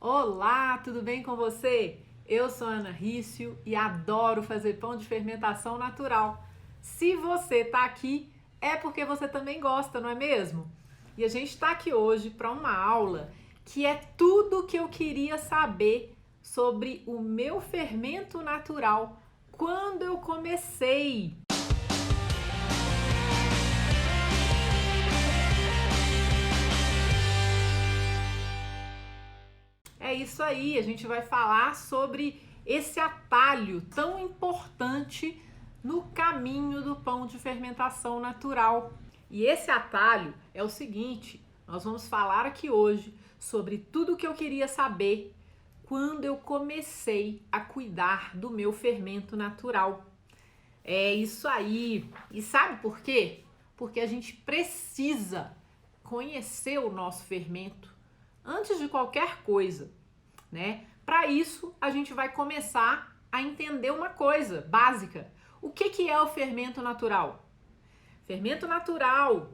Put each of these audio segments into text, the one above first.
Olá, tudo bem com você? Eu sou Ana Rício e adoro fazer pão de fermentação natural. Se você está aqui, é porque você também gosta, não é mesmo? E a gente está aqui hoje para uma aula que é tudo o que eu queria saber sobre o meu fermento natural quando eu comecei. É isso aí, a gente vai falar sobre esse atalho tão importante no caminho do pão de fermentação natural. E esse atalho é o seguinte: nós vamos falar aqui hoje sobre tudo o que eu queria saber quando eu comecei a cuidar do meu fermento natural. É isso aí. E sabe por quê? Porque a gente precisa conhecer o nosso fermento antes de qualquer coisa, né? Para isso, a gente vai começar a entender uma coisa básica. O que é o fermento natural? Fermento natural.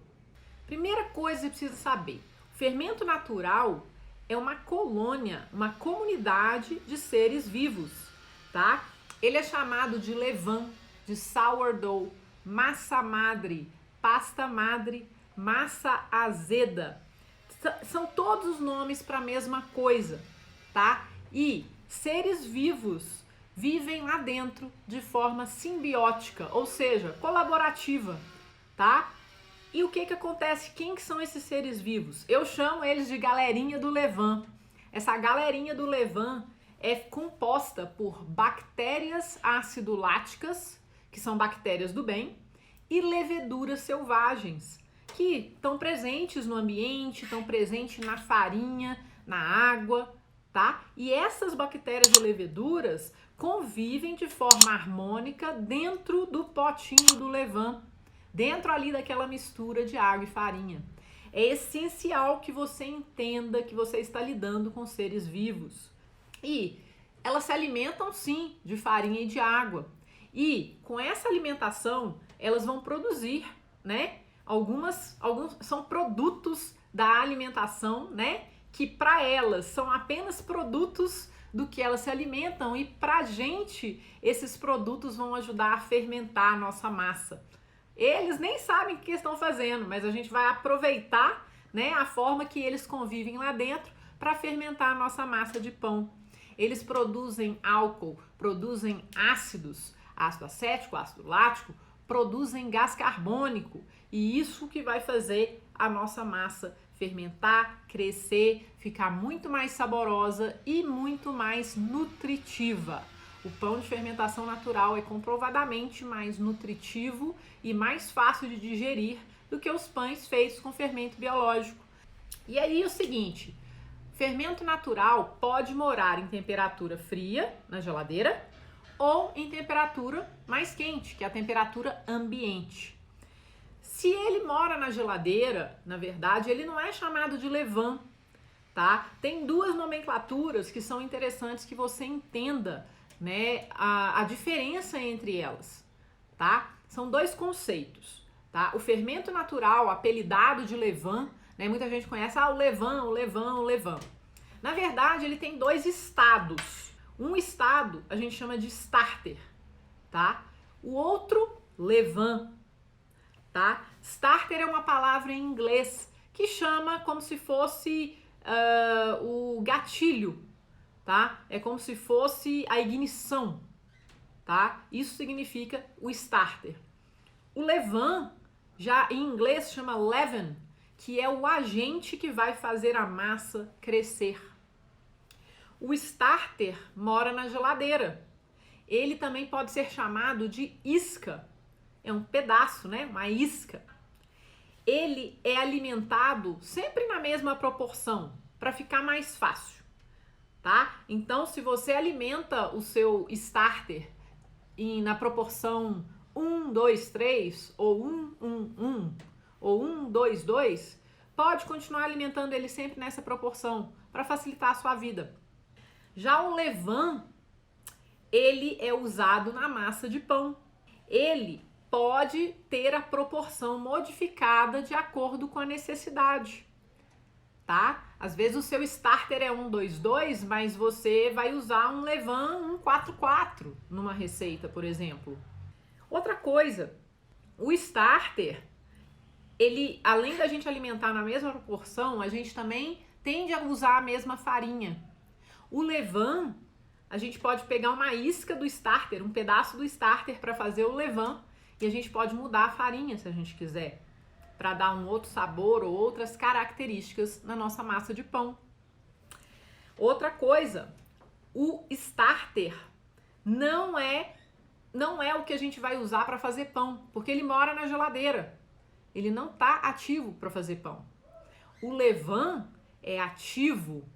Primeira coisa que você precisa saber. Fermento natural é uma colônia, uma comunidade de seres vivos, tá? Ele é chamado de levain, de sourdough, massa madre, pasta madre, massa azeda. São todos os nomes para a mesma coisa, tá? E seres vivos vivem lá dentro de forma simbiótica, ou seja, colaborativa, tá? E o que acontece? Quem que são esses seres vivos? Eu chamo eles de galerinha do levain. Essa galerinha do levain é composta por bactérias acidoláticas, que são bactérias do bem, e leveduras selvagens, que estão presentes no ambiente, estão presentes na farinha, na água, tá? E essas bactérias e leveduras convivem de forma harmônica dentro do potinho do levain, dentro ali daquela mistura de água e farinha. É essencial que você entenda que você está lidando com seres vivos. E elas se alimentam sim de farinha e de água. E com essa alimentação, elas vão produzir, né? Alguns são produtos da alimentação, né? Que para elas são apenas produtos do que elas se alimentam, e pra gente esses produtos vão ajudar a fermentar a nossa massa. Eles nem sabem o que estão fazendo, mas a gente vai aproveitar, né, a forma que eles convivem lá dentro para fermentar a nossa massa de pão. Eles produzem álcool, produzem ácidos, ácido acético, ácido lático, produzem gás carbônico, e isso que vai fazer a nossa massa fermentar, crescer, ficar muito mais saborosa e muito mais nutritiva. O pão de fermentação natural é comprovadamente mais nutritivo e mais fácil de digerir do que os pães feitos com fermento biológico. E aí o seguinte, fermento natural pode morar em temperatura fria, na geladeira, ou em temperatura mais quente, que é a temperatura ambiente. Se ele mora na geladeira, na verdade, ele não é chamado de levain, tá? Tem duas nomenclaturas que são interessantes que você entenda, né, a diferença entre elas, tá? São dois conceitos, tá? O fermento natural, apelidado de levain, né, muita gente conhece, o levain, o levain, o levain. Na verdade, ele tem dois estados. Um estado a gente chama de starter, tá? O outro, levain, tá? Starter é uma palavra em inglês que chama como se fosse o gatilho, tá? É como se fosse a ignição, tá? Isso significa o starter. O levain, já em inglês, chama leaven, que é o agente que vai fazer a massa crescer. O starter mora na geladeira. Ele também pode ser chamado de isca. É um pedaço, né? Uma isca. Ele é alimentado sempre na mesma proporção, para ficar mais fácil, tá? Então, se você alimenta o seu starter na proporção 1, 2, 3, ou 1, 1, 1, ou 1, 2, 2, pode continuar alimentando ele sempre nessa proporção, para facilitar a sua vida. Já o levain, ele é usado na massa de pão. Ele pode ter a proporção modificada de acordo com a necessidade, tá? Às vezes o seu starter é 1-2-2, mas você vai usar um levain 1-4-4 numa receita, por exemplo. Outra coisa, o starter, ele, além da gente alimentar na mesma proporção, a gente também tende a usar a mesma farinha. O levain, a gente pode pegar uma isca do starter, um pedaço do starter para fazer o levain, e a gente pode mudar a farinha se a gente quiser, para dar um outro sabor ou outras características na nossa massa de pão. Outra coisa, o starter não é o que a gente vai usar para fazer pão, porque ele mora na geladeira. Ele não está ativo para fazer pão. O levain é ativo,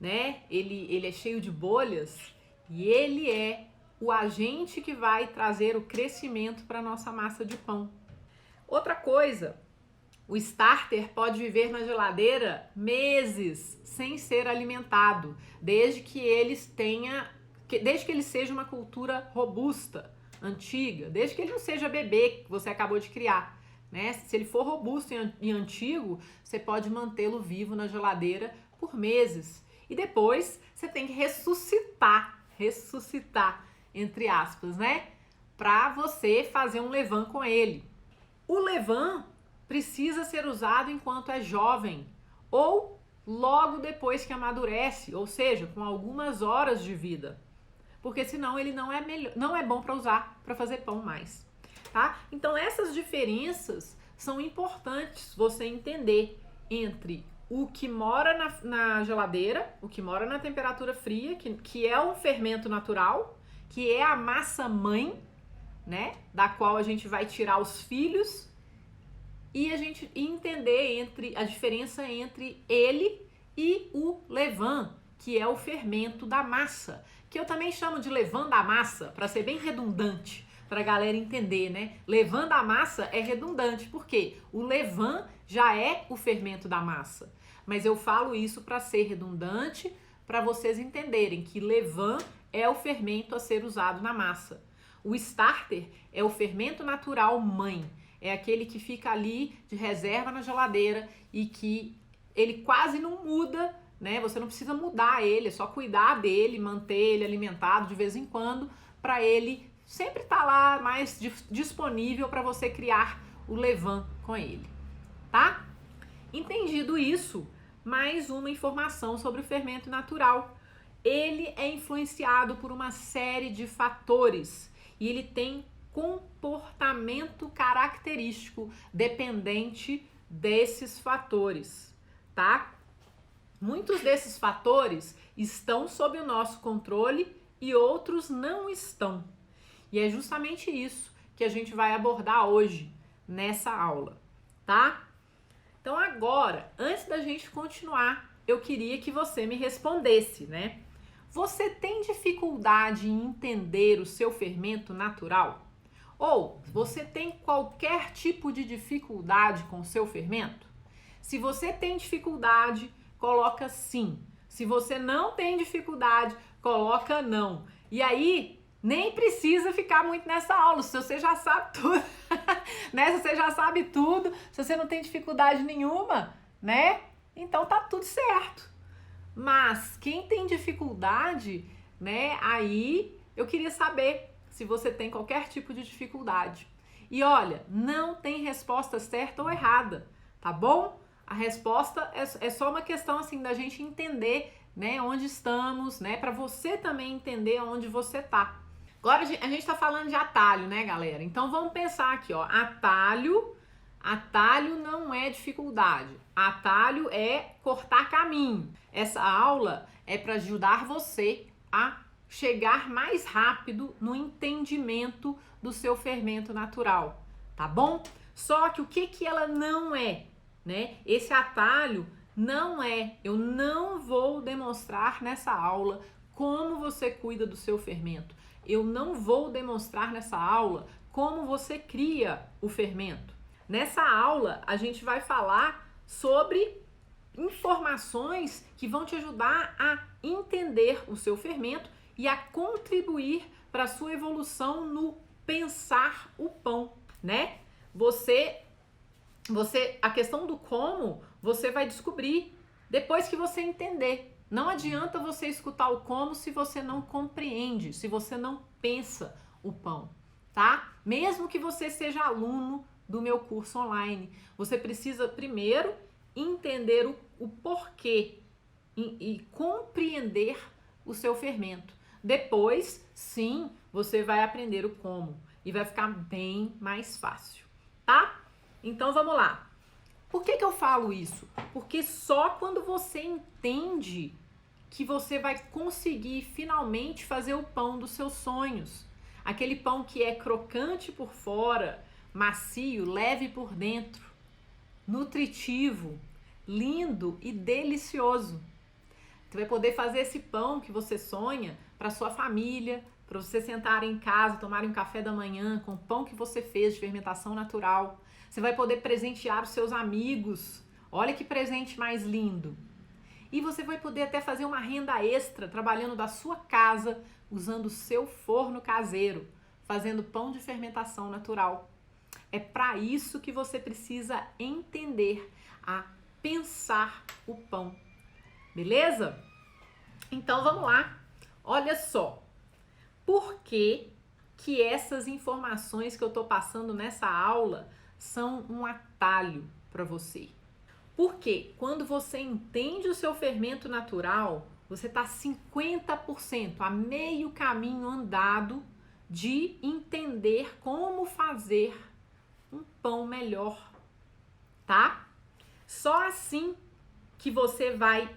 né? Ele é cheio de bolhas e ele é o agente que vai trazer o crescimento para a nossa massa de pão. Outra coisa, o starter pode viver na geladeira meses sem ser alimentado, desde que ele seja uma cultura robusta, antiga, desde que ele não seja bebê que você acabou de criar, né? Se ele for robusto e antigo, você pode mantê-lo vivo na geladeira por meses. E depois você tem que ressuscitar, entre aspas, né? Para você fazer um levain com ele. O levain precisa ser usado enquanto é jovem ou logo depois que amadurece, ou seja, com algumas horas de vida, porque senão ele não é bom para usar para fazer pão mais, tá? Então essas diferenças são importantes você entender entre o que mora na geladeira, o que mora na temperatura fria, que é um fermento natural, que é a massa mãe, né, da qual a gente vai tirar os filhos, e a gente entender a diferença entre ele e o levain, que é o fermento da massa, que eu também chamo de levain da massa, para ser bem redundante, para a galera entender, né? Levain da massa é redundante, porque o levain já é o fermento da massa, mas eu falo isso para ser redundante, para vocês entenderem que levain é o fermento a ser usado na massa. O starter é o fermento natural mãe, é aquele que fica ali de reserva na geladeira e que ele quase não muda, né? Você não precisa mudar ele, é só cuidar dele, manter ele alimentado de vez em quando, para ele sempre estar lá mais disponível para você criar o levain com ele, tá? Entendido isso, mais uma informação sobre o fermento natural. Ele é influenciado por uma série de fatores e ele tem comportamento característico dependente desses fatores, tá? Muitos desses fatores estão sob o nosso controle e outros não estão. E é justamente isso que a gente vai abordar hoje nessa aula, tá? Então agora, antes da gente continuar, eu queria que você me respondesse, né? Você tem dificuldade em entender o seu fermento natural? Ou você tem qualquer tipo de dificuldade com o seu fermento? Se você tem dificuldade, coloca sim. Se você não tem dificuldade, coloca não. E aí, nem precisa ficar muito nessa aula, se você já sabe tudo, né? Se você já sabe tudo, se você não tem dificuldade nenhuma, né? Então tá tudo certo. Mas quem tem dificuldade, né? Aí eu queria saber se você tem qualquer tipo de dificuldade. E olha, não tem resposta certa ou errada, tá bom? A resposta é só uma questão assim da gente entender, né, onde estamos, né, para você também entender onde você tá. Agora a gente tá falando de atalho, né, galera? Então vamos pensar aqui, ó, atalho não é dificuldade. Atalho é cortar caminho. Essa aula é para ajudar você a chegar mais rápido no entendimento do seu fermento natural, tá bom? Só que o que ela não é, né? Esse atalho não é, eu não vou demonstrar nessa aula como você cuida do seu fermento. Eu não vou demonstrar nessa aula como você cria o fermento. Nessa aula, a gente vai falar sobre informações que vão te ajudar a entender o seu fermento e a contribuir para a sua evolução no pensar o pão, né? A questão do como, você vai descobrir Depois que você entender. Não adianta você escutar o como se você não compreende, se você não pensa o pão, tá? Mesmo que você seja aluno do meu curso online, você precisa primeiro entender o porquê e compreender o seu fermento. Depois, sim, você vai aprender o como e vai ficar bem mais fácil, tá? Então vamos lá. Por que eu falo isso? Porque só quando você entende que você vai conseguir finalmente fazer o pão dos seus sonhos. Aquele pão que é crocante por fora, macio, leve por dentro, nutritivo, lindo e delicioso. Você vai poder fazer esse pão que você sonha para sua família, para você sentar em casa, tomar um café da manhã com o pão que você fez de fermentação natural. Você vai poder presentear os seus amigos. Olha que presente mais lindo. E você vai poder até fazer uma renda extra trabalhando da sua casa, usando o seu forno caseiro, fazendo pão de fermentação natural. É para isso que você precisa entender a pensar o pão. Beleza? Então vamos lá. Olha só. Por que essas informações que eu estou passando nessa aula são um atalho para você? Porque quando você entende o seu fermento natural, você está 50%, a meio caminho andado de entender como fazer um pão melhor, tá? Só assim que você vai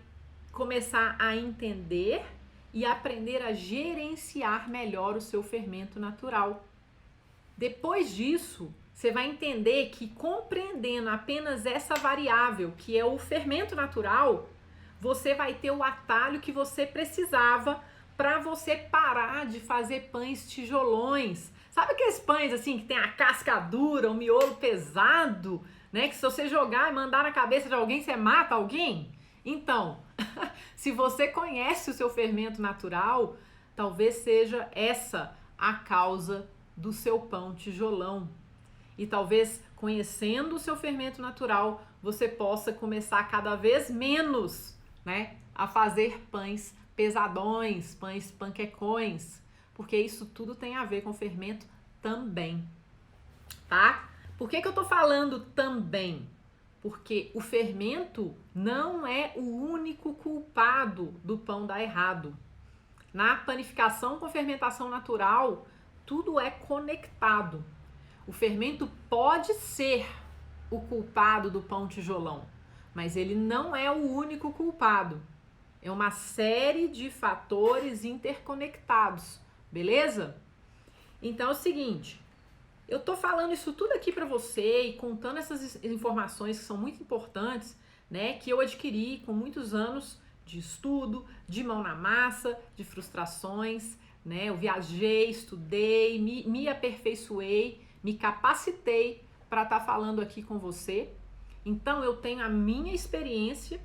começar a entender e aprender a gerenciar melhor o seu fermento natural. Depois disso, você vai entender que compreendendo apenas essa variável, que é o fermento natural, você vai ter o atalho que você precisava para você parar de fazer pães tijolões. Sabe aqueles pães assim que tem a casca dura, o miolo pesado, né? Que se você jogar e mandar na cabeça de alguém, você mata alguém? Então, se você conhece o seu fermento natural, talvez seja essa a causa do seu pão tijolão. E talvez conhecendo o seu fermento natural, você possa começar cada vez menos, né, a fazer pães pesadões, pães panquecões, porque isso tudo tem a ver com fermento também, tá? Por que eu tô falando também? Porque o fermento não é o único culpado do pão dar errado. Na panificação com fermentação natural, tudo é conectado. O fermento pode ser o culpado do pão tijolão, mas ele não é o único culpado. É uma série de fatores interconectados, beleza? Então é o seguinte, eu tô falando isso tudo aqui para você e contando essas informações que são muito importantes, né, que eu adquiri com muitos anos de estudo, de mão na massa, de frustrações, né? Eu viajei, estudei, me aperfeiçoei, me capacitei para estar falando aqui com você. Então eu tenho a minha experiência,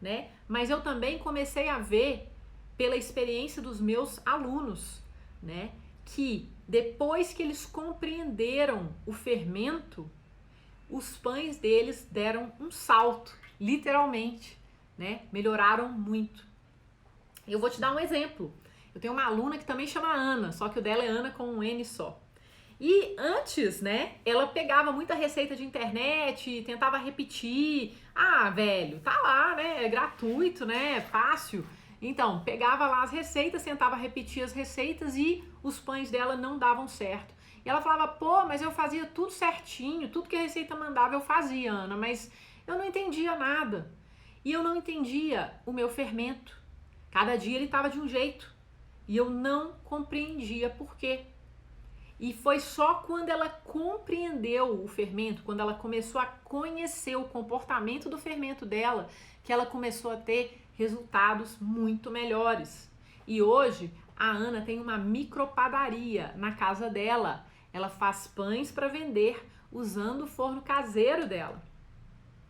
né? Mas eu também comecei a ver pela experiência dos meus alunos, né? Que depois que eles compreenderam o fermento, os pães deles deram um salto, literalmente, né? Melhoraram muito. Eu vou te dar um exemplo. Eu tenho uma aluna que também chama Ana, só que o dela é Ana com um N só. E antes, né, ela pegava muita receita de internet, tentava repetir. Ah, velho, tá lá, né, é gratuito, né, é fácil. Então, pegava lá as receitas, tentava repetir as receitas e os pães dela não davam certo. E ela falava, pô, mas eu fazia tudo certinho, tudo que a receita mandava eu fazia, Ana, mas eu não entendia nada. E eu não entendia o meu fermento. Cada dia ele estava de um jeito. E eu não compreendia por quê. E foi só quando ela compreendeu o fermento, quando ela começou a conhecer o comportamento do fermento dela, que ela começou a ter resultados muito melhores. E hoje a Ana tem uma micropadaria na casa dela. Ela faz pães para vender usando o forno caseiro dela,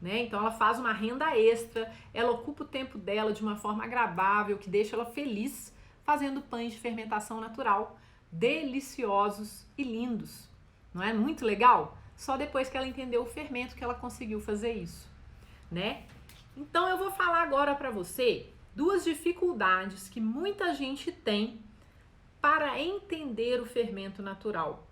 né? Então ela faz uma renda extra, ela ocupa o tempo dela de uma forma agradável, que deixa ela feliz, fazendo pães de fermentação natural, deliciosos e lindos. Não é muito legal? Só depois que ela entendeu o fermento que ela conseguiu fazer isso, né? Então eu vou falar agora para você duas dificuldades que muita gente tem para entender o fermento natural,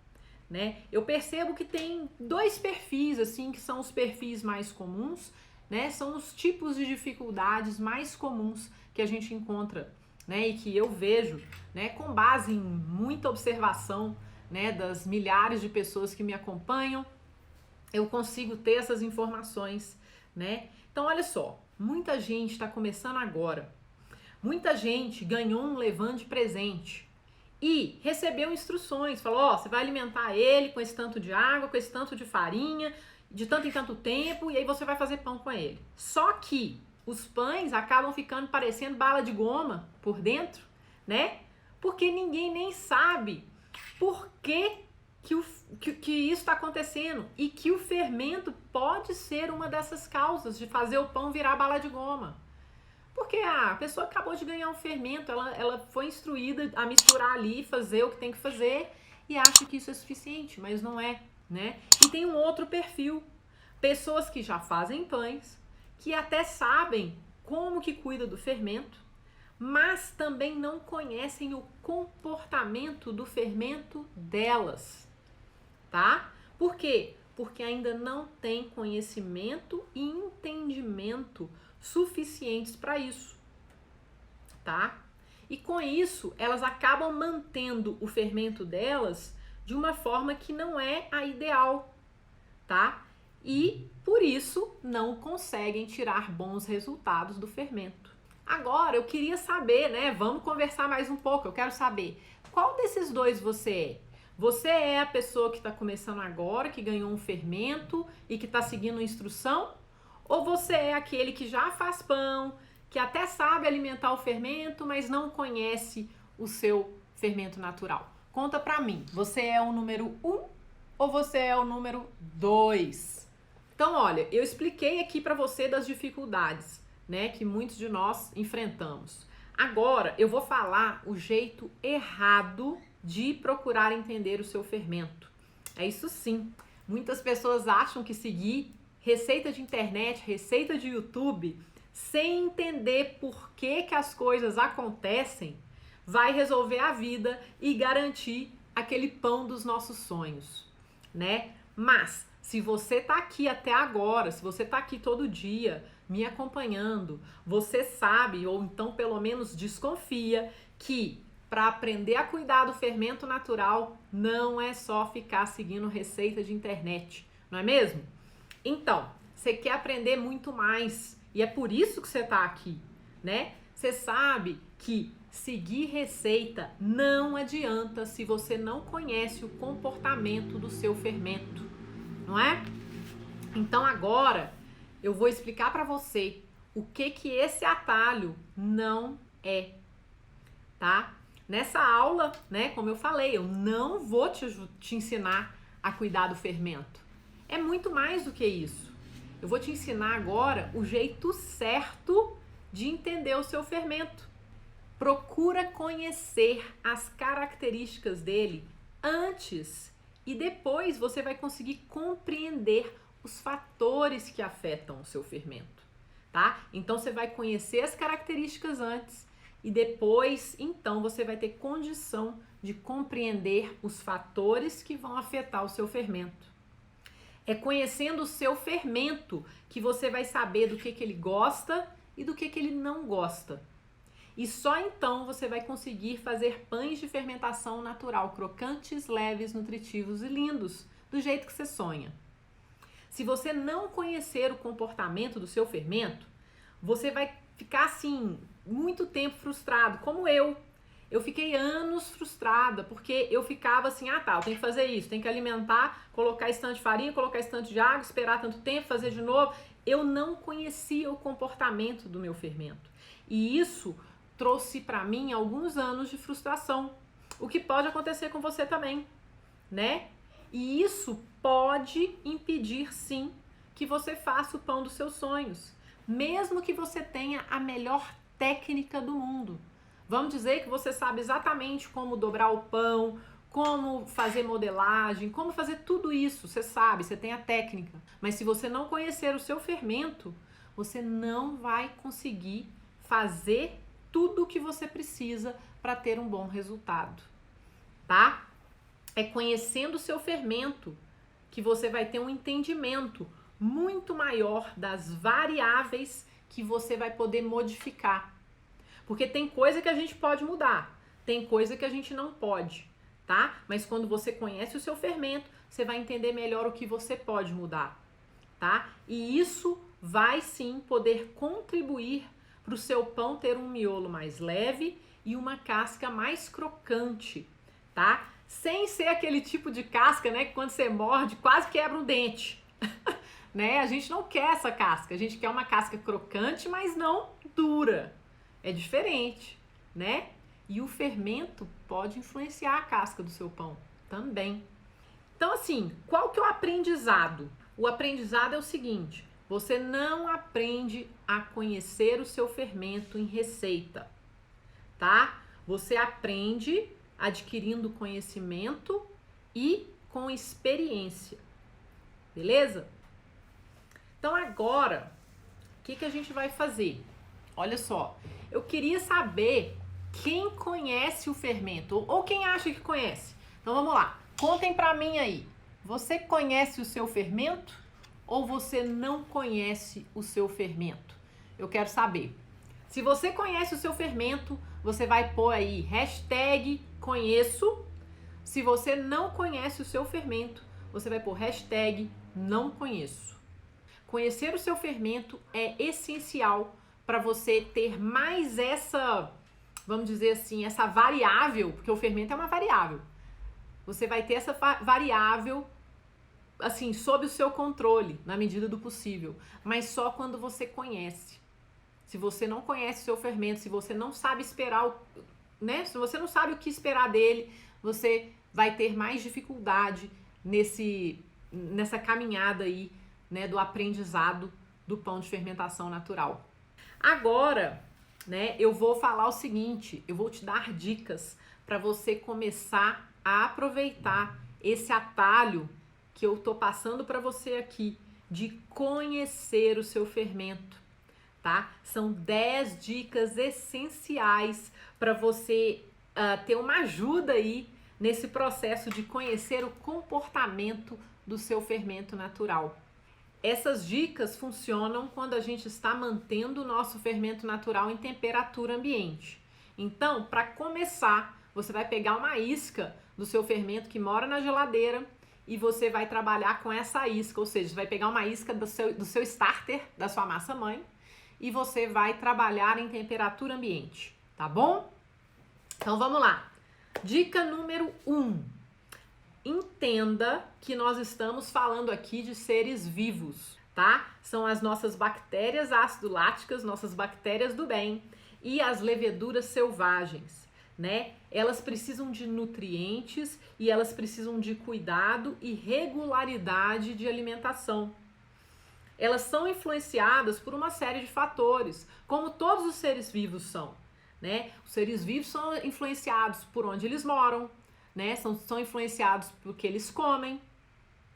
né? Eu percebo que tem dois perfis assim que são os perfis mais comuns, né? São os tipos de dificuldades mais comuns que a gente encontra, né? E que eu vejo, né? Com base em muita observação, né? Das milhares de pessoas que me acompanham, eu consigo ter essas informações, né? Então olha só, muita gente está começando agora, muita gente ganhou um levante de presente e recebeu instruções, falou, ó, você vai alimentar ele com esse tanto de água, com esse tanto de farinha, de tanto em tanto tempo, e aí você vai fazer pão com ele. Só que os pães acabam ficando parecendo bala de goma por dentro, né? Porque ninguém nem sabe por que isso está acontecendo e que o fermento pode ser uma dessas causas de fazer o pão virar bala de goma. Porque a pessoa acabou de ganhar um fermento, ela foi instruída a misturar ali, fazer o que tem que fazer e acha que isso é suficiente, mas não é, né? E tem um outro perfil, pessoas que já fazem pães, que até sabem como que cuida do fermento, mas também não conhecem o comportamento do fermento delas, tá? Por quê? Porque ainda não tem conhecimento e entendimento suficientes para isso, tá? E com isso, elas acabam mantendo o fermento delas de uma forma que não é a ideal, tá? E por isso não conseguem tirar bons resultados do fermento. Agora eu queria saber, né? Vamos conversar mais um pouco. Eu quero saber qual desses dois você é. Você é a pessoa que está começando agora, que ganhou um fermento e que está seguindo instrução? Ou você é aquele que já faz pão, que até sabe alimentar o fermento, mas não conhece o seu fermento natural? Conta pra mim, você é o número 1 ou você é o número 2? Então, olha, eu expliquei aqui pra você das dificuldades, né, que muitos de nós enfrentamos. Agora, eu vou falar o jeito errado de procurar entender o seu fermento. É isso sim. Muitas pessoas acham que seguir receita de internet, receita de YouTube, sem entender por que as coisas acontecem, vai resolver a vida e garantir aquele pão dos nossos sonhos, né? Mas, se você tá aqui até agora, se você tá aqui todo dia me acompanhando, você sabe, ou então pelo menos desconfia, que para aprender a cuidar do fermento natural, não é só ficar seguindo receita de internet, não é mesmo? Então, você quer aprender muito mais e é por isso que você está aqui, né? Você sabe que seguir receita não adianta se você não conhece o comportamento do seu fermento, não é? Então agora eu vou explicar para você o que esse atalho não é, tá? Nessa aula, né, como eu falei, eu não vou te ensinar a cuidar do fermento. É muito mais do que isso. Eu vou te ensinar agora o jeito certo de entender o seu fermento. Procura conhecer as características dele antes e depois você vai conseguir compreender os fatores que afetam o seu fermento, tá? Então você vai conhecer as características antes e depois, então, você vai ter condição de compreender os fatores que vão afetar o seu fermento. É conhecendo o seu fermento que você vai saber do que ele gosta e do que ele não gosta. E só então você vai conseguir fazer pães de fermentação natural, crocantes, leves, nutritivos e lindos, do jeito que você sonha. Se você não conhecer o comportamento do seu fermento, você vai ficar assim, muito tempo frustrado, como eu. Eu fiquei anos frustrada, porque eu ficava assim, eu tenho que fazer isso, tenho que alimentar, colocar esse tanto de farinha, colocar esse tanto de água, esperar tanto tempo, fazer de novo. Eu não conhecia o comportamento do meu fermento. E isso trouxe para mim alguns anos de frustração, o que pode acontecer com você também, né? E isso pode impedir, sim, que você faça o pão dos seus sonhos, mesmo que você tenha a melhor técnica do mundo. Vamos dizer que você sabe exatamente como dobrar o pão, como fazer modelagem, como fazer tudo isso, você sabe, você tem a técnica. Mas se você não conhecer o seu fermento, você não vai conseguir fazer tudo o que você precisa para ter um bom resultado, tá? É conhecendo o seu fermento que você vai ter um entendimento muito maior das variáveis que você vai poder modificar. Porque tem coisa que a gente pode mudar, tem coisa que a gente não pode, tá? Mas quando você conhece o seu fermento, você vai entender melhor o que você pode mudar, tá? E isso vai sim poder contribuir para o seu pão ter um miolo mais leve e uma casca mais crocante, tá? Sem ser aquele tipo de casca, né, que quando você morde quase quebra um dente, né? A gente não quer essa casca, a gente quer uma casca crocante, mas não dura. É diferente, né? E o fermento pode influenciar a casca do seu pão também. Então, assim, qual que é o aprendizado? O aprendizado é o seguinte: você não aprende a conhecer o seu fermento em receita, tá? Você aprende adquirindo conhecimento e com experiência, beleza? Então agora, o que a gente vai fazer? Olha só, eu queria saber quem conhece o fermento ou quem acha que conhece. Então vamos lá, contem pra mim aí. Você conhece o seu fermento ou você não conhece o seu fermento? Eu quero saber. Se você conhece o seu fermento, você vai pôr aí hashtag conheço. Se você não conhece o seu fermento, você vai pôr hashtag não conheço. Conhecer o seu fermento é essencial para você ter mais essa, vamos dizer assim, essa variável, porque o fermento é uma variável. Você vai ter essa variável assim, sob o seu controle, na medida do possível, mas só quando você conhece. Se você não conhece o seu fermento, se você não sabe esperar, né? Se você não sabe o que esperar dele, você vai ter mais dificuldade nessa caminhada aí, né, do aprendizado do pão de fermentação natural. Agora, né, eu vou falar o seguinte, eu vou te dar dicas para você começar a aproveitar esse atalho que eu tô passando para você aqui, de conhecer o seu fermento, tá? São 10 dicas essenciais para você ter uma ajuda aí nesse processo de conhecer o comportamento do seu fermento natural. Essas dicas funcionam quando a gente está mantendo o nosso fermento natural em temperatura ambiente. Então, para começar, você vai pegar uma isca do seu fermento que mora na geladeira e você vai trabalhar com essa isca, ou seja, você vai pegar uma isca do seu starter, da sua massa-mãe, e você vai trabalhar em temperatura ambiente, tá bom? Então vamos lá. Dica número 1. Entenda que nós estamos falando aqui de seres vivos, tá? São as nossas bactérias ácido-láticas, nossas bactérias do bem e as leveduras selvagens, né? Elas precisam de nutrientes e elas precisam de cuidado e regularidade de alimentação. Elas são influenciadas por uma série de fatores, como todos os seres vivos são, né? Os seres vivos são influenciados por onde eles moram, né? São influenciados pelo que eles comem,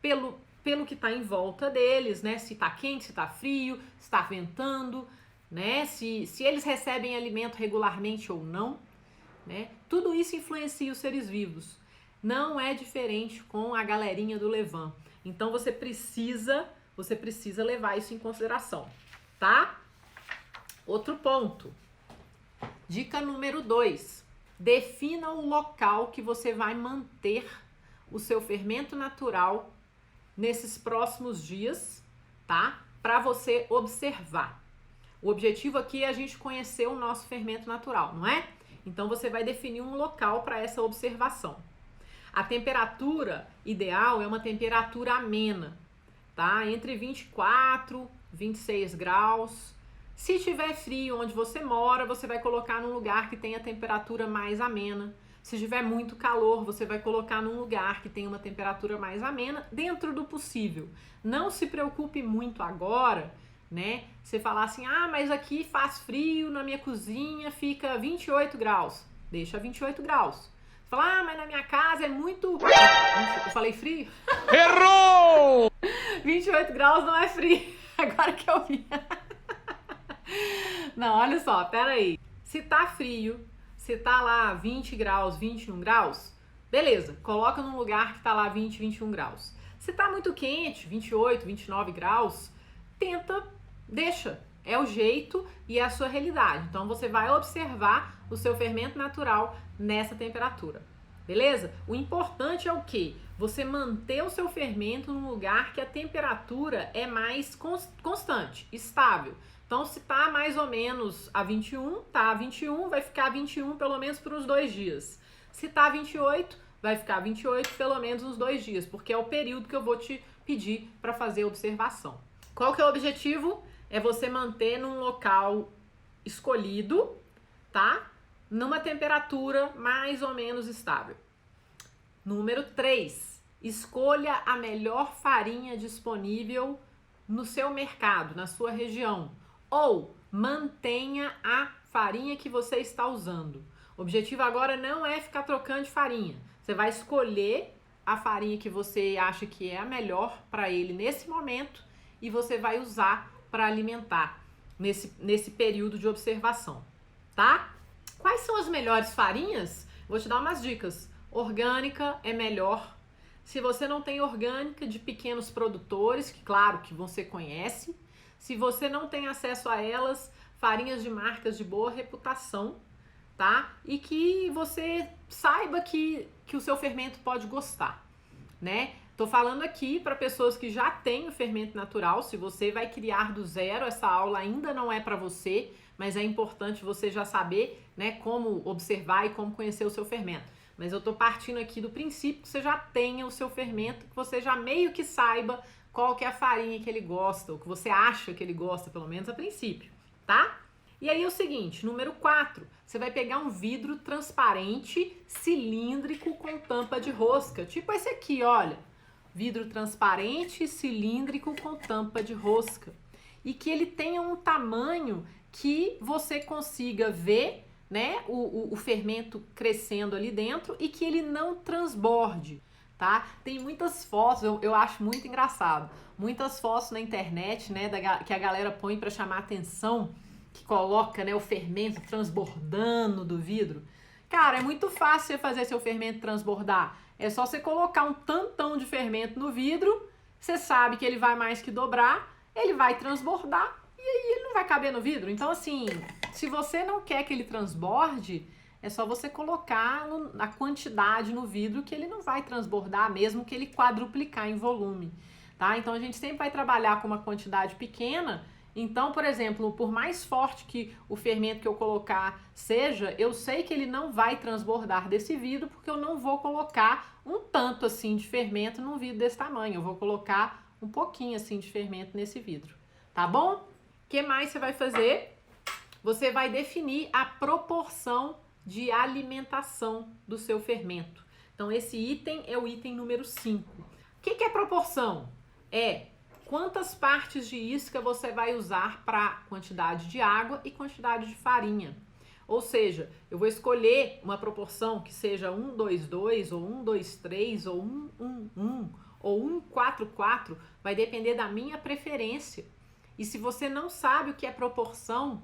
pelo que está em volta deles, né? Se está quente, se está frio, se está ventando, né? Se eles recebem alimento regularmente ou não, né? Tudo isso influencia os seres vivos. Não é diferente com a galerinha do Levan. Então você precisa levar isso em consideração, tá? Outro ponto. Dica número 2. Defina o local que você vai manter o seu fermento natural nesses próximos dias, tá? Para você observar. O objetivo aqui é a gente conhecer o nosso fermento natural, não é? Então você vai definir um local para essa observação. A temperatura ideal é uma temperatura amena, tá? Entre 24 e 26 graus. Se tiver frio onde você mora, você vai colocar num lugar que tenha temperatura mais amena. Se tiver muito calor, você vai colocar num lugar que tenha uma temperatura mais amena, dentro do possível. Não se preocupe muito agora, né? Você falar assim, mas aqui faz frio, na minha cozinha fica 28 graus. Deixa 28 graus. Você fala, mas na minha casa é muito... Eu falei frio? Errou! 28 graus não é frio. Agora que eu vi. Não, olha só, pera aí. Se tá frio, se tá lá 20 graus, 21 graus, beleza, coloca num lugar que tá lá 20, 21 graus. Se tá muito quente, 28, 29 graus, tenta, deixa. É o jeito e é a sua realidade. Então você vai observar o seu fermento natural nessa temperatura. Beleza? O importante é o quê? Você manter o seu fermento num lugar que a temperatura é mais constante, estável. Então, se tá mais ou menos a 21, tá a 21, vai ficar 21 pelo menos por uns 2 dias. Se tá 28, vai ficar 28 pelo menos uns 2 dias, porque é o período que eu vou te pedir para fazer a observação. Qual que é o objetivo? É você manter num local escolhido, tá? Numa temperatura mais ou menos estável. Número 3, escolha a melhor farinha disponível no seu mercado, na sua região. Ou mantenha a farinha que você está usando. O objetivo agora não é ficar trocando de farinha. Você vai escolher a farinha que você acha que é a melhor para ele nesse momento e você vai usar para alimentar nesse período de observação, tá? Quais são as melhores farinhas? Vou te dar umas dicas. Orgânica é melhor. Se você não tem orgânica, de pequenos produtores, que claro que você conhece. Se você não tem acesso a elas, farinhas de marcas de boa reputação, tá? E que você saiba que o seu fermento pode gostar, né? Tô falando aqui para pessoas que já têm o fermento natural. Se você vai criar do zero, essa aula ainda não é para você, mas é importante você já saber, né, como observar e como conhecer o seu fermento. Mas eu tô partindo aqui do princípio que você já tenha o seu fermento, que você já meio que saiba qual que é a farinha que ele gosta, ou que você acha que ele gosta, pelo menos a princípio, tá? E aí é o seguinte, número 4, você vai pegar um vidro transparente, cilíndrico, com tampa de rosca, tipo esse aqui, olha. Vidro transparente, cilíndrico, com tampa de rosca. E que ele tenha um tamanho que você consiga ver, né, o fermento crescendo ali dentro e que ele não transborde, tá? Tem muitas fotos, eu acho muito engraçado, muitas fotos na internet, né, que a galera põe para chamar atenção, que coloca, né, o fermento transbordando do vidro. Cara, é muito fácil você fazer seu fermento transbordar. É só você colocar um tantão de fermento no vidro, você sabe que ele vai mais que dobrar, ele vai transbordar e aí ele não vai caber no vidro. Então, assim, se você não quer que ele transborde, é só você colocar a quantidade no vidro que ele não vai transbordar, mesmo que ele quadruplicar em volume, tá? Então, a gente sempre vai trabalhar com uma quantidade pequena. Então, por exemplo, por mais forte que o fermento que eu colocar seja, eu sei que ele não vai transbordar desse vidro, porque eu não vou colocar um tanto assim de fermento num vidro desse tamanho. Eu vou colocar um pouquinho assim de fermento nesse vidro, tá bom? O que mais você vai fazer? Você vai definir a proporção de alimentação do seu fermento. Então, esse item é o item número 5. O que é proporção? É quantas partes de isca você vai usar para quantidade de água e quantidade de farinha. Ou seja, eu vou escolher uma proporção que seja 1, 2, 2, ou 1, 2, 3, ou 1, 1, 1, ou 1, 4, 4, vai depender da minha preferência. E se você não sabe o que é proporção,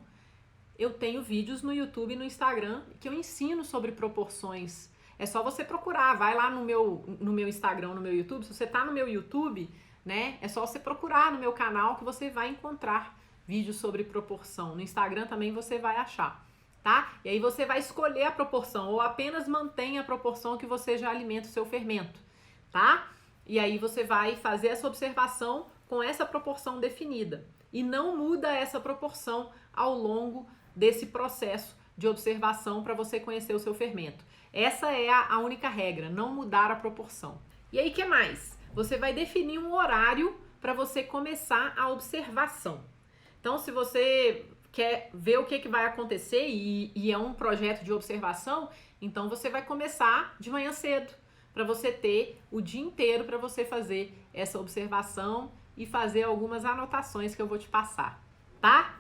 eu tenho vídeos no YouTube e no Instagram que eu ensino sobre proporções. É só você procurar, vai lá no meu Instagram, no meu YouTube. Se você está no meu YouTube, né, é só você procurar no meu canal que você vai encontrar vídeos sobre proporção. No Instagram também você vai achar, tá? E aí você vai escolher a proporção ou apenas mantenha a proporção que você já alimenta o seu fermento, tá? E aí você vai fazer essa observação com essa proporção definida e não muda essa proporção ao longo desse processo de observação para você conhecer o seu fermento. Essa é a única regra, não mudar a proporção. E aí, o que mais? Você vai definir um horário para você começar a observação. Então, se você quer ver o que vai acontecer e é um projeto de observação, então você vai começar de manhã cedo, para você ter o dia inteiro para você fazer essa observação e fazer algumas anotações que eu vou te passar, tá?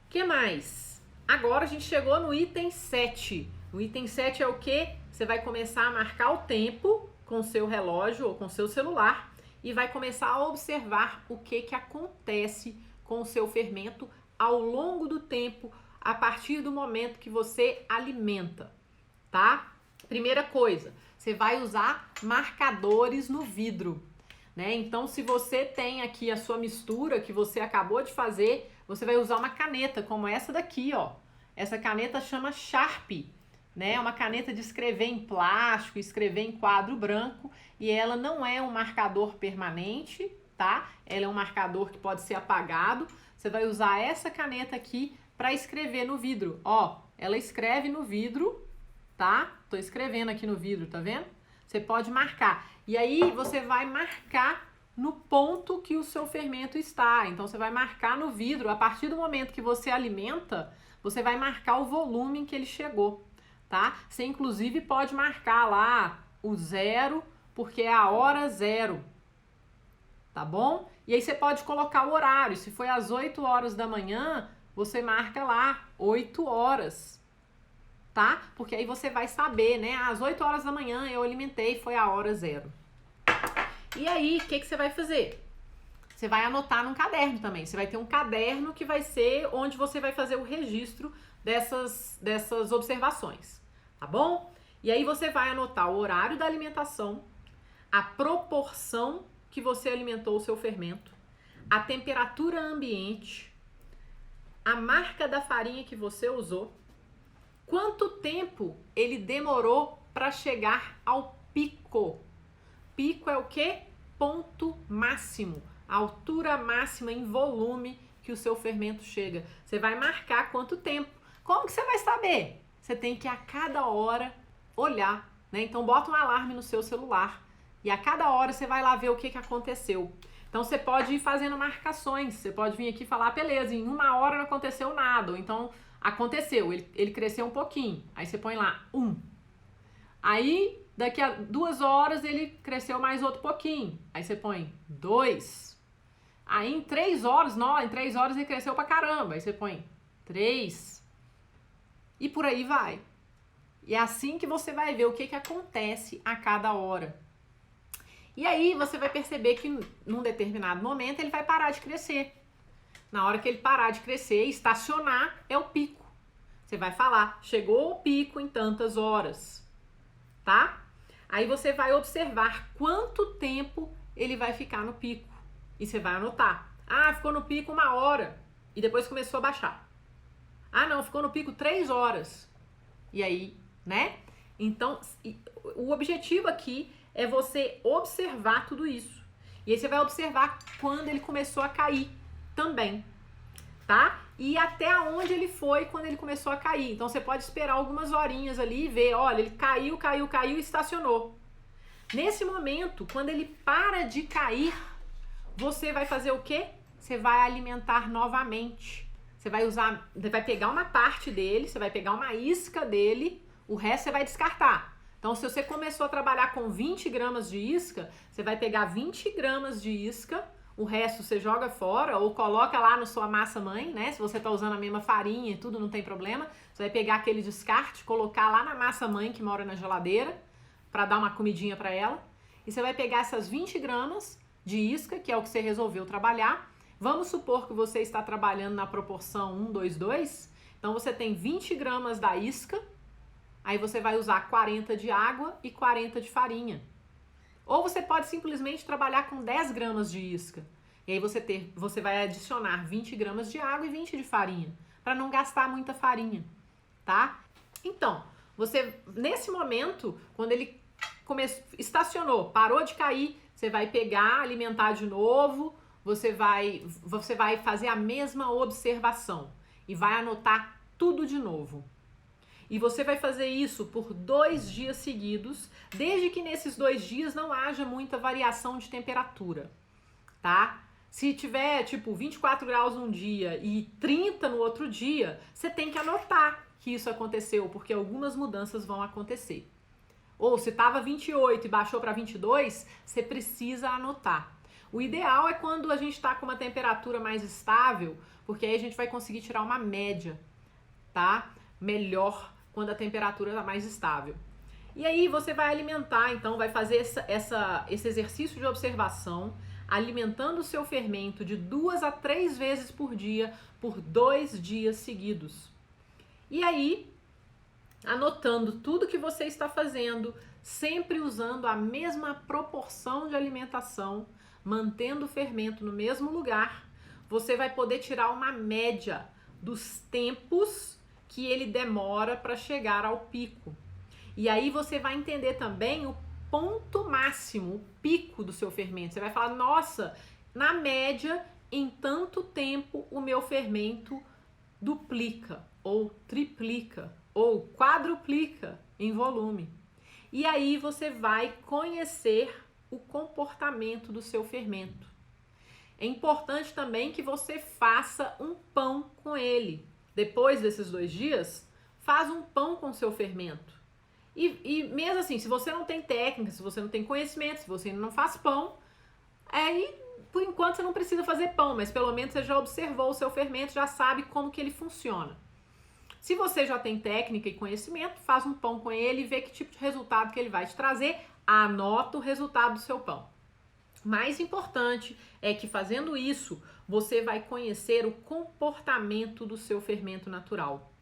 O que mais? Agora a gente chegou no item 7. O item 7 é o quê? Você vai começar a marcar o tempo com o seu relógio ou com o seu celular e vai começar a observar o que acontece com o seu fermento ao longo do tempo, a partir do momento que você alimenta, tá? Primeira coisa, você vai usar marcadores no vidro, né? Então, se você tem aqui a sua mistura que você acabou de fazer, você vai usar uma caneta como essa daqui, ó. Essa caneta chama Sharp, né? É uma caneta de escrever em plástico, escrever em quadro branco, e ela não é um marcador permanente, tá? Ela é um marcador que pode ser apagado. Você vai usar essa caneta aqui para escrever no vidro. Ó, ela escreve no vidro, tá? Tô escrevendo aqui no vidro, tá vendo? Você pode marcar. E aí você vai marcar no ponto que o seu fermento está. Então você vai marcar no vidro, a partir do momento que você alimenta, você vai marcar o volume em que ele chegou, tá? Você inclusive pode marcar lá o 0, porque é a hora 0, tá bom? E aí você pode colocar o horário. Se foi às 8 horas da manhã, você marca lá 8 horas, tá? Porque aí você vai saber, né? Às 8 horas da manhã eu alimentei, foi a hora 0. E aí, o que você vai fazer? Você vai anotar num caderno também. Você vai ter um caderno que vai ser onde você vai fazer o registro dessas observações, tá bom? E aí você vai anotar o horário da alimentação, a proporção que você alimentou o seu fermento, a temperatura ambiente, a marca da farinha que você usou, quanto tempo ele demorou para chegar ao pico. Pico é o quê? Ponto máximo, a altura máxima em volume que o seu fermento chega. Você vai marcar quanto tempo. Como que você vai saber? Você tem que a cada hora olhar, né? Então bota um alarme no seu celular e a cada hora você vai lá ver o que aconteceu. Então você pode ir fazendo marcações, você pode vir aqui e falar, beleza, em 1 hora não aconteceu nada, ou então aconteceu, ele cresceu um pouquinho, aí você põe lá 1. Aí daqui a 2 horas ele cresceu mais outro pouquinho, aí você põe 2. Aí em 3 horas, não, em 3 horas ele cresceu pra caramba, aí você põe 3. E por aí vai. E é assim que você vai ver o que acontece a cada hora. E aí você vai perceber que num determinado momento ele vai parar de crescer. Na hora que ele parar de crescer, estacionar é o pico. Você vai falar, chegou o pico em tantas horas, tá? Aí você vai observar quanto tempo ele vai ficar no pico. E você vai anotar. Ah, ficou no pico 1 hora e depois começou a baixar. Ah, não, ficou no pico 3 horas. E aí, né? Então, o objetivo aqui é você observar tudo isso. E aí você vai observar quando ele começou a cair também, tá? E até onde ele foi quando ele começou a cair. Então você pode esperar algumas horinhas ali e ver, olha, ele caiu e estacionou. Nesse momento, quando ele para de cair, você vai fazer o quê? Você vai alimentar novamente. Você vai pegar uma parte dele, você vai pegar uma isca dele, o resto você vai descartar. Então, se você começou a trabalhar com 20 gramas de isca, você vai pegar 20 gramas de isca, o resto você joga fora ou coloca lá na sua massa mãe, né? Se você tá usando a mesma farinha e tudo, não tem problema. Você vai pegar aquele descarte, colocar lá na massa mãe que mora na geladeira, para dar uma comidinha para ela. E você vai pegar essas 20 gramas de isca, que é o que você resolveu trabalhar. Vamos supor que você está trabalhando na proporção 1, 2, 2. Então, você tem 20 gramas da isca. Aí você vai usar 40 de água e 40 de farinha. Ou você pode simplesmente trabalhar com 10 gramas de isca. E aí você vai adicionar 20 gramas de água e 20 de farinha, para não gastar muita farinha, tá? Então, nesse momento, quando ele estacionou, parou de cair, você vai pegar, alimentar de novo, você vai fazer a mesma observação e vai anotar tudo de novo. E você vai fazer isso por 2 dias seguidos, desde que nesses 2 dias não haja muita variação de temperatura, tá? Se tiver, tipo, 24 graus um dia e 30 no outro dia, você tem que anotar que isso aconteceu, porque algumas mudanças vão acontecer. Ou se estava 28 e baixou para 22, você precisa anotar. O ideal é quando a gente está com uma temperatura mais estável, porque aí a gente vai conseguir tirar uma média, tá? Melhor quando a temperatura está mais estável. E aí você vai alimentar, então vai fazer esse exercício de observação alimentando o seu fermento de 2 a 3 vezes por dia por 2 dias seguidos. E aí, anotando tudo que você está fazendo, sempre usando a mesma proporção de alimentação, mantendo o fermento no mesmo lugar, você vai poder tirar uma média dos tempos que ele demora para chegar ao pico. E aí você vai entender também o ponto máximo, o pico do seu fermento. Você vai falar, nossa, na média, em tanto tempo o meu fermento duplica, ou triplica, ou quadruplica em volume. E aí você vai conhecer o comportamento do seu fermento. É importante também que você faça um pão com ele. Depois desses 2 dias, faz um pão com o seu fermento. E mesmo assim, se você não tem técnica, se você não tem conhecimento, se você não faz pão, aí por enquanto você não precisa fazer pão, mas pelo menos você já observou o seu fermento, já sabe como que ele funciona. Se você já tem técnica e conhecimento, faz um pão com ele e vê que tipo de resultado que ele vai te trazer, anota o resultado do seu pão. Mais importante é que fazendo isso, você vai conhecer o comportamento do seu fermento natural,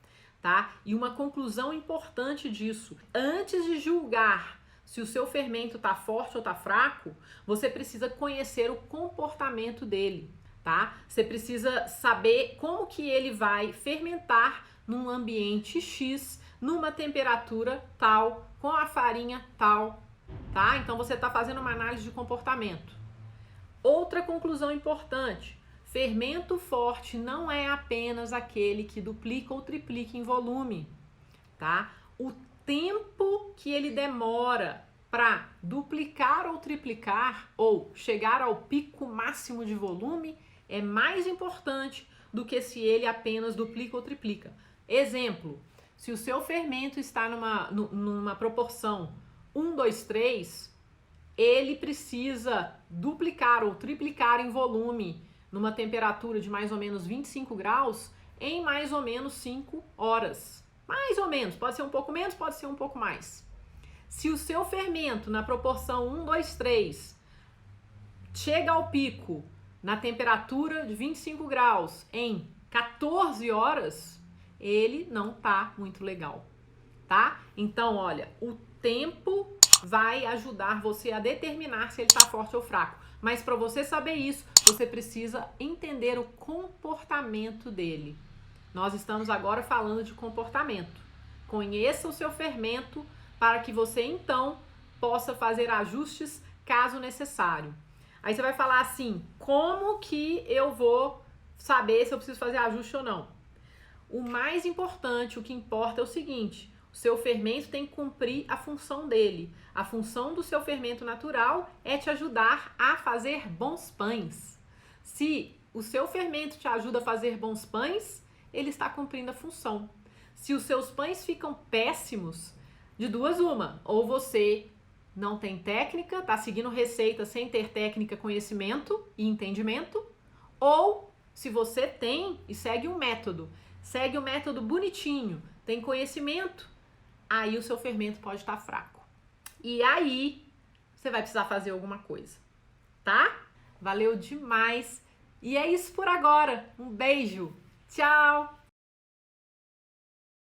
tá? E uma conclusão importante disso, antes de julgar se o seu fermento tá forte ou tá fraco, você precisa conhecer o comportamento dele, tá? Você precisa saber como que ele vai fermentar num ambiente X, numa temperatura tal, com a farinha tal, tá? Então você está fazendo uma análise de comportamento. Outra conclusão importante: fermento forte não é apenas aquele que duplica ou triplica em volume, tá? O tempo que ele demora para duplicar ou triplicar ou chegar ao pico máximo de volume é mais importante do que se ele apenas duplica ou triplica. Exemplo: se o seu fermento está numa proporção 1, 2, 3, ele precisa duplicar ou triplicar em volume numa temperatura de mais ou menos 25 graus em mais ou menos 5 horas. Mais ou menos, pode ser um pouco menos, pode ser um pouco mais. Se o seu fermento na proporção 1, 2, 3 chega ao pico na temperatura de 25 graus em 14 horas, ele não tá muito legal, tá? Então, olha, o tempo vai ajudar você a determinar se ele tá forte ou fraco. Mas para você saber isso, você precisa entender o comportamento dele. Nós estamos agora falando de comportamento. Conheça o seu fermento para que você então possa fazer ajustes caso necessário. Aí você vai falar assim: como que eu vou saber se eu preciso fazer ajuste ou não? O mais importante, o que importa é o seguinte: o seu fermento tem que cumprir a função dele. A função do seu fermento natural é te ajudar a fazer bons pães. Se o seu fermento te ajuda a fazer bons pães, ele está cumprindo a função. Se os seus pães ficam péssimos, de duas uma: ou você não tem técnica, está seguindo receita sem ter técnica, conhecimento e entendimento, ou se você tem e segue um método, segue o método bonitinho, tem conhecimento, aí o seu fermento pode estar fraco. E aí você vai precisar fazer alguma coisa, tá? Valeu demais! E é isso por agora. Um beijo! Tchau!